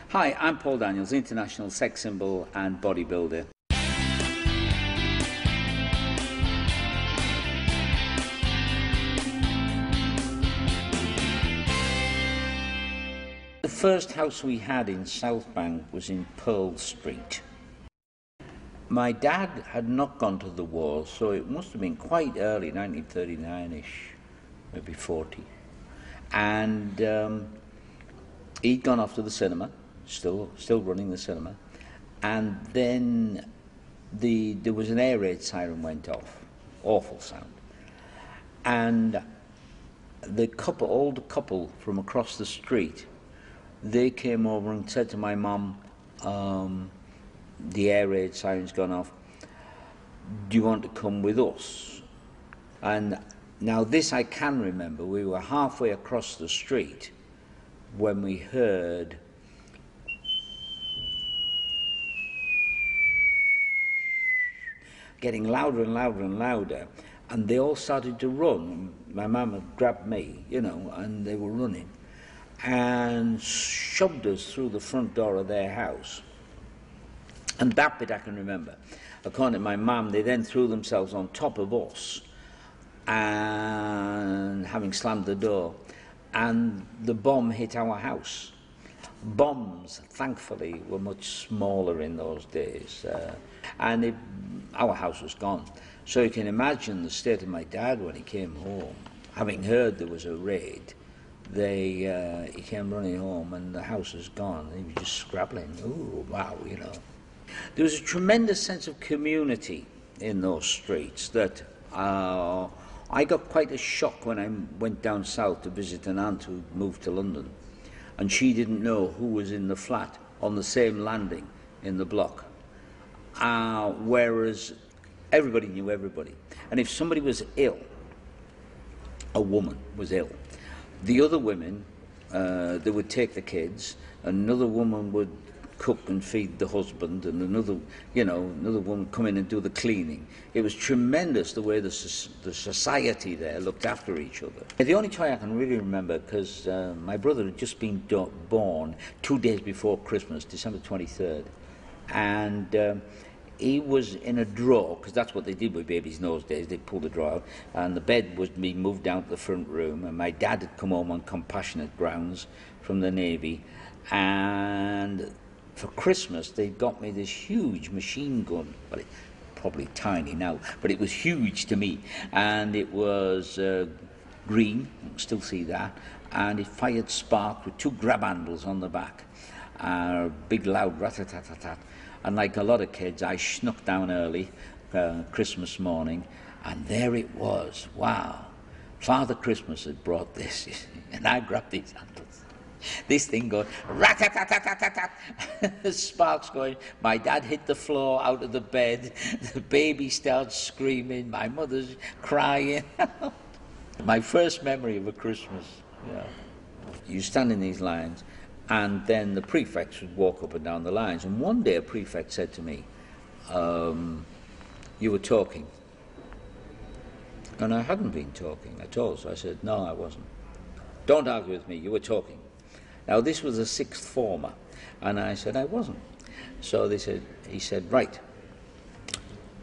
Hi, I'm Paul Daniels, international sex symbol and bodybuilder. The first house we had in South Bank was in Pearl Street. My dad had not gone to the war, so it must have been quite early, 1939-ish, maybe 40. And he'd gone off to the cinema, still running the cinema, and then there was an air raid siren went off, awful sound, and the older couple from across the street, they came over and said to my mum, the air raid siren's gone off, do you want to come with us? And now this I can remember, we were halfway across the street when we heard getting louder and louder and louder, and they all started to run. My mum had grabbed me, you know, and they were running and shoved us through the front door of their house. And that bit I can remember. According to my mum, they then threw themselves on top of us, and having slammed the door, and the bomb hit our house. Bombs, thankfully, were much smaller in those days, and our house was gone. So you can imagine the state of my dad when he came home. Having heard there was a raid, he came running home and the house was gone. He was just scrabbling. Ooh, wow, you know. There was a tremendous sense of community in those streets that I got quite a shock when I went down south to visit an aunt who moved to London, and she didn't know who was in the flat on the same landing in the block, whereas everybody knew everybody. And if somebody was ill, a woman was ill, the other women, they would take the kids, another woman would cook and feed the husband, and another woman come in and do the cleaning. It was tremendous the way the society there looked after each other. The only toy I can really remember, because my brother had just been born 2 days before Christmas, December 23rd, and he was in a drawer, because that's what they did with babies in those days, they pulled the drawer out, and the bed was being moved down to the front room, and my dad had come home on compassionate grounds from the Navy, and for Christmas they got me this huge machine gun. Well, it's probably tiny now, but it was huge to me, and it was green, you can still see that, and it fired sparks with 2 grab handles on the back, big loud rat-a-tat-tat-tat. And like a lot of kids, I snuck down early Christmas morning, and there it was. Wow, Father Christmas had brought this, and I grabbed these handles. This thing going rat-a-tat-tat-tat-tat, sparks going. My dad hit the floor out of the bed. The baby starts screaming. My mother's crying. My first memory of a Christmas. Yeah. You stand in these lines, and then the prefects would walk up and down the lines. And one day a prefect said to me, you were talking. And I hadn't been talking at all, so I said, no, I wasn't. Don't argue with me, you were talking. Now this was a 6th former, and I said, I wasn't. So he said, right,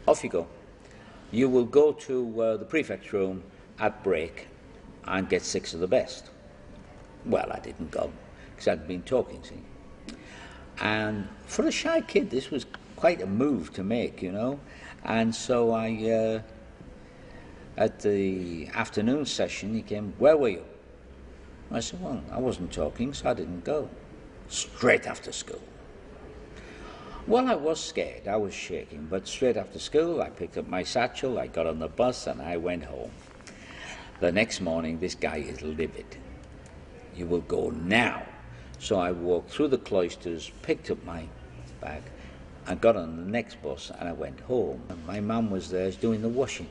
off you go. You will go to the prefect's room at break and get 6 of the best. Well, I didn't go, because I'd been talking, see. And for a shy kid, this was quite a move to make, you know. And so at the afternoon session, he came, where were you? I said, well, I wasn't talking, so I didn't go. Straight after school. Well, I was scared, I was shaking, but straight after school, I picked up my satchel, I got on the bus, and I went home. The next morning, this guy is livid. You will go now. So I walked through the cloisters, picked up my bag, I got on the next bus, and I went home. And my mum was there doing the washing.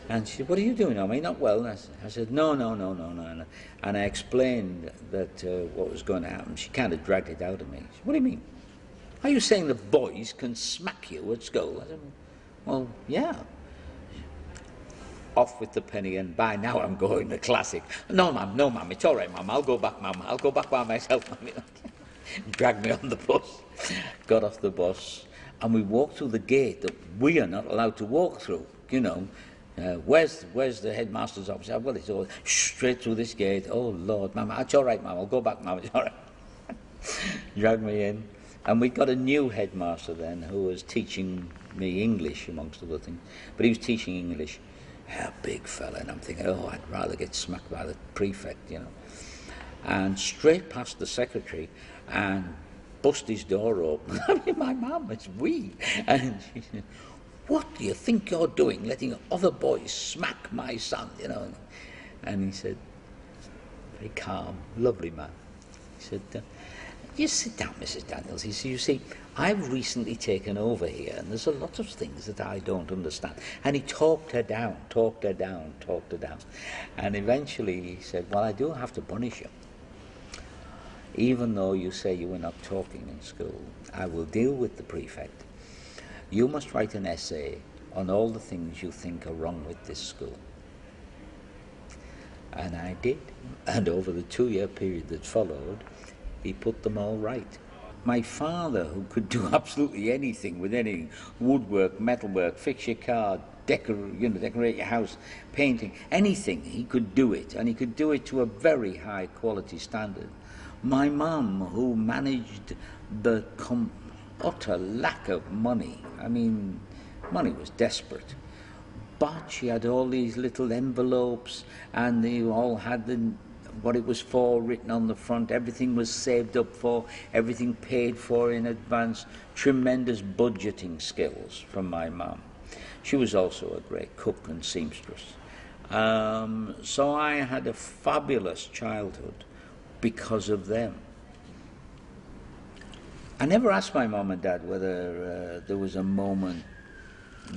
And she said, what are you doing, Are you not well? And I said, no. And I explained that what was going to happen. She kind of dragged it out of me. She said, what do you mean? Are you saying the boys can smack you at school? I said, well, yeah. Off with the penny, and by now I'm going the classic. No, ma'am, it's all right, ma'am. I'll go back, ma'am. I'll go back by myself, ma'am. dragged me on the bus, got off the bus, and we walked through the gate that we are not allowed to walk through, you know. Where's the headmaster's office? Well, it's all straight through this gate. Oh, Lord, Mama, it's all right, Mama, I'll go back, Mama, it's all right. Dragged me in. And we got a new headmaster then who was teaching me English, amongst other things. But he was teaching English. A big fella, and I'm thinking, oh, I'd rather get smacked by the prefect, you know. And straight past the secretary and bust his door open. I mean, my mum, it's we. And she said, what do you think you're doing, letting other boys smack my son, you know? And he said, very calm, lovely man. He said, you sit down, Mrs. Daniels. He said, you see, I've recently taken over here, and there's a lot of things that I don't understand. And he talked her down. And eventually he said, well, I do have to punish you. Even though you say you were not talking in school, I will deal with the prefect. You must write an essay on all the things you think are wrong with this school. And I did. And over the 2-year period that followed, he put them all right. My father, who could do absolutely anything with anything, woodwork, metalwork, fix your car, decorate your house, painting, anything, he could do it, and he could do it to a very high quality standard. My mum, who managed the utter lack of money, I mean, money was desperate, but she had all these little envelopes, and they all had what it was for written on the front. Everything was saved up for, everything paid for in advance. Tremendous budgeting skills from my mum. She was also a great cook and seamstress. So I had a fabulous childhood because of them. I never asked my mum and dad whether there was a moment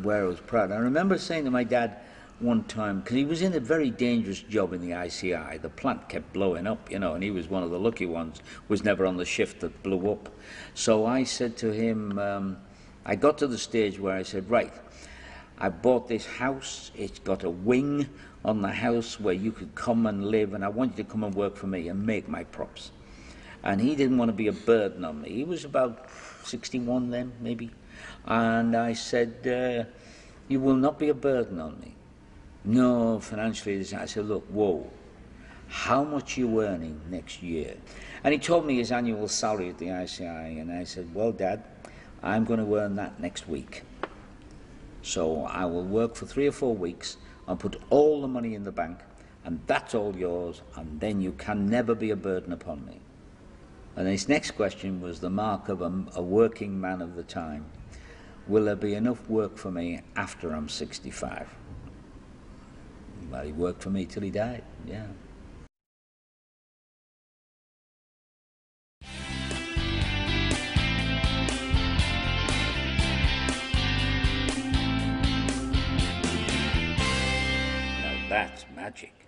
where I was proud. I remember saying to my dad one time, because he was in a very dangerous job in the ICI, the plant kept blowing up, you know, and he was one of the lucky ones, was never on the shift that blew up. So I said to him, I got to the stage where I said, right, I bought this house, it's got a wing on the house where you could come and live, and I want you to come and work for me and make my props. And he didn't want to be a burden on me. He was about 61 then, maybe. And I said, you will not be a burden on me. No, financially, I said, look, whoa, how much are you earning next year? And he told me his annual salary at the ICI, and I said, well, Dad, I'm going to earn that next week. So I will work for 3 or 4 weeks and put all the money in the bank, and that's all yours, and then you can never be a burden upon me. And his next question was the mark of a working man of the time. Will there be enough work for me after I'm 65? Well, he worked for me till he died, yeah. Now that's magic.